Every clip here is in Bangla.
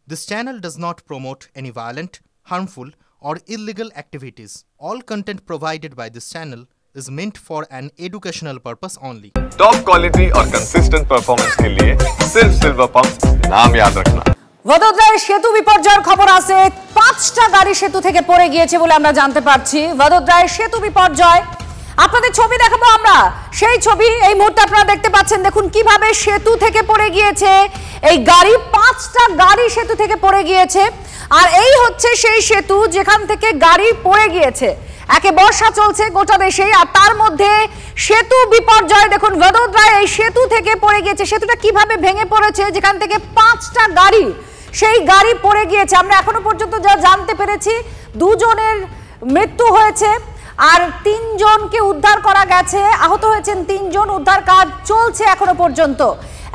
This channel does not promote any violent, harmful, or illegal activities. All content provided by this channel is meant for an educational purpose only. Top quality और कंसिस्टेंट परफॉर्मेंस के लिए सिर्फ सिल्वर पंप नाम याद रखना। वडोदराয় সেতু বিপর্যয়ের খবর আছে। 5টা গাড়ি সেতু থেকে পড়ে গিয়েছে বলে আমরা জানতে পারছি। वडोदराয় সেতু বিপর্যয়, আপনাদের ছবি দেখাবো আমরা। সেই ছবি এই মুহূর্তে আপনারা দেখতে পাচ্ছেন। দেখুন কিভাবে সেতু থেকে পড়ে গিয়েছে এই গাড়ি। 5টা গাড়ি সেতু থেকে পড়ে গিয়েছে। আর এই হচ্ছে সেই সেতু যেখান থেকে গাড়ি পড়ে গিয়েছে। একে বর্ষা চলছে গোটা দেশেই, আর তার মধ্যে সেতু বিপর্যয়। দেখুন वडोदराয় এই সেতু থেকে পড়ে গিয়েছে। সেতুটা কিভাবে ভেঙে পড়েছে, যেখান থেকে 5টা গাড়ি সেই গাড়ি পড়ে গিয়েছে। আমরা এখনো পর্যন্ত যা জানতে পেরেছি 2 জনের মৃত্যু হয়েছে আর 3 জনকে উদ্ধার করা গেছে। আহত হয়েছেন 3 জন। উদ্ধার কাজ চলছে এখনো পর্যন্ত।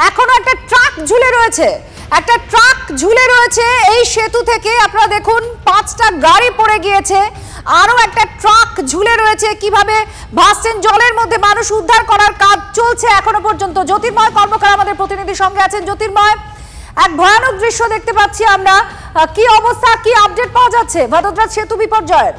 এখনো একটা ট্রাক ঝুলে রয়েছে, একটা ট্রাক ঝুলে রয়েছে এই সেতু থেকে। আপনারা দেখুন 5টা গাড়ি পড়ে গিয়েছে, আরো একটা ট্রাক ঝুলে রয়েছে। কিভাবে ভাসছেন জলের মধ্যে মানুষ, উদ্ধার করার কাজ চলছে এখনো পর্যন্ত। জ্যোতির্ময় কর্মকার আমাদের প্রতিনিধির সঙ্গে আছেন। জ্যোতির্ময়, এক ভয়ানক দৃশ্য দেখতে পাচ্ছি আমরা। কি অবস্থা, কি আপডেট পাওয়া যাচ্ছে वडोदरा সেতু বিপর্যয়ের?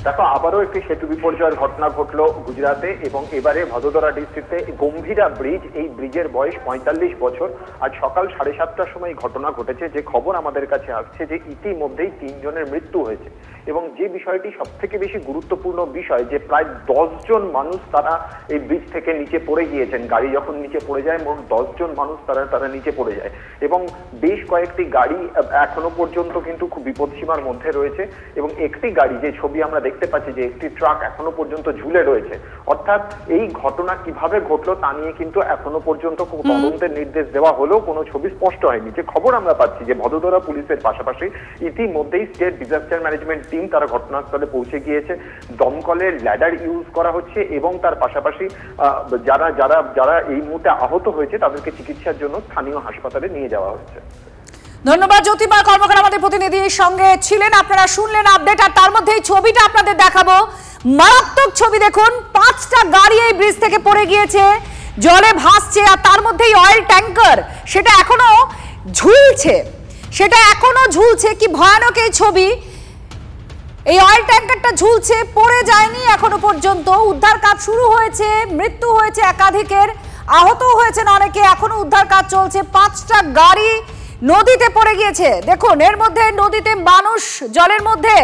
দেখো, আবারও একটি সেতু বিপর্যয়ের ঘটনা ঘটলো গুজরাটে, এবং এবারে वडोदरा ডিস্ট্রিক্টে গম্ভীরা ব্রিজ। এই ব্রিজের বয়স 45 বছর। আজ সকাল 7:30টার সময় ঘটনা ঘটেছে। যে খবর আমাদের কাছে আসছে যে ইতিমধ্যেই 3 জনের মৃত্যু হয়েছে, এবং যে বিষয়টি সব থেকে বেশি গুরুত্বপূর্ণ বিষয় যে প্রায় 10 জন মানুষ তারা এই ব্রিজ থেকে নিচে পড়ে গিয়েছেন। গাড়ি যখন নিচে পড়ে যায় মোট 10 জন মানুষ তারা নিচে পড়ে যায়, এবং বেশ কয়েকটি গাড়ি এখনো পর্যন্ত কিন্তু খুব বিপদসীমার মধ্যে রয়েছে। এবং একটি গাড়ি, যে ছবি আমরা দেখতে পাচ্ছি যে একটি ট্রাক এখনো পর্যন্ত ঝুলে রয়েছে। অর্থাৎ এই ঘটনা কিভাবে ঘটলো তা নিয়ে কিন্তু এখনো পর্যন্ত তদন্তের নির্দেশ দেওয়া হলেও কোনো ছবি স্পষ্ট হয়নি। যে খবর আমরা পাচ্ছি যে वडोदरा পুলিশের পাশাপাশি ইতিমধ্যেই স্টেট ডিজাস্টার ম্যানেজমেন্ট টিম তারা ঘটনাস্থলে পৌঁছে গিয়েছে। দমকলের ল্যাডার ইউজ করা হচ্ছে, এবং তার পাশাপাশি যারা যারা যারা এই মুহূর্তে আহত হয়েছে তাদেরকে চিকিৎসার জন্য স্থানীয় হাসপাতালে নিয়ে যাওয়া হচ্ছে। ধন্যবাদ জ্যোতির্ময় কর্মকার আমাদের প্রতিনিধির সঙ্গে ছিলেন। আপনারা শুনলেন আপডেট, আর তার মধ্যে এই ছবিটা আপনাদের দেখাবো। মারাত্মক ছবি দেখুন। 5টা গাড়ি এই ব্রিজ থেকে পড়ে গিয়েছে, জলে ভাসছে, আর তার মধ্যেই অয়েল ট্যাঙ্কার সেটা এখনো ঝুলছে। কি ভয়ানক এই ছবি। এই অয়েল ট্যাঙ্কারটা ঝুলছে, পড়ে যায়নি এখনো পর্যন্ত। উদ্ধার কাজ শুরু হয়েছে, মৃত্যু হয়েছে একাধিকের, আহত হয়েছেন অনেকে। এখনো উদ্ধার কাজ চলছে। 5টা গাড়ি নদীতে পড়ে গিয়েছে। দেখুন এর মধ্যে নদীতে মানুষ জলের মধ্যে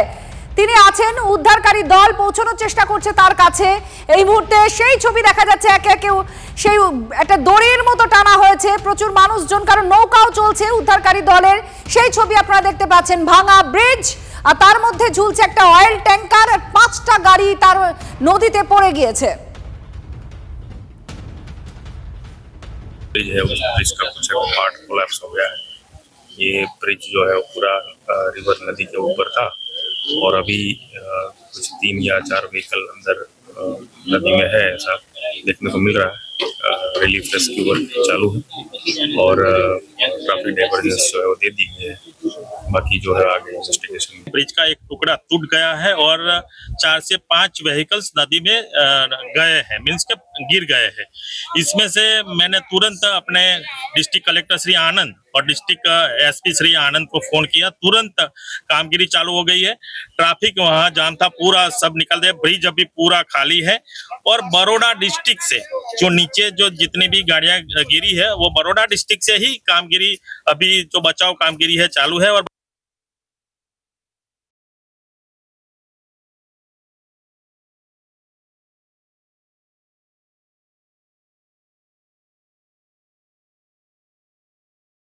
তিনি আছেন। উদ্ধারকারী দল পৌঁছানোর চেষ্টা করছে তার কাছে। এই মুহূর্তে সেই ছবি দেখা যাচ্ছে। একে একে সেই একটা দড়ির মতো টানা হয়েছে, প্রচুর মানুষজন, কারণ নৌকাও চলছে উদ্ধারকারী দলের। সেই ছবি আপনারা দেখতে পাচ্ছেন। ভাঙা ব্রিজ, আর তার মধ্যে ঝুলছে একটা অয়েল ট্যাঙ্কার। 5টা গাড়ি তার নদীতে পড়ে গিয়েছে। ब्रिज है, उस ब्रिज का कुछ पार्ट कोलैप्स हो गया है। ये ब्रिज जो है वो पूरा रिवर नदी के ऊपर था, और अभी कुछ 3 या 4 व्हीकल अंदर नदी में है, ऐसा देखने को मिल रहा है। रिलीफ रेस्क्यू वर्क चालू है, और काफी डाइवर्जेंस जो है वो दे दी है। बाकी जो है आगे इन्वेस्टिगेशन। ब्रिज का एक टुकड़ा टूट गया है, और 4 से 5 व्हीकल्स नदी में गए हैं, मीन्स के गिर गए हैं। इसमें से मैंने तुरंत अपने डिस्ट्रिक्ट कलेक्टर श्री आनंद और डिस्ट्रिक्ट एसपी श्री आनंद को फोन किया। तुरंत कामगिरी चालू हो गई है। ट्रैफिक वहां जाम था, पूरा सब निकल गया। ब्रिज अभी पूरा खाली है, और बड़ौदा डिस्ट्रिक्ट से जो नीचे जो जितनी भी गाड़ियां गिरी है वो बड़ौदा डिस्ट्रिक्ट से ही कामगिरी, अभी जो बचाव कामगिरी है चालू है। और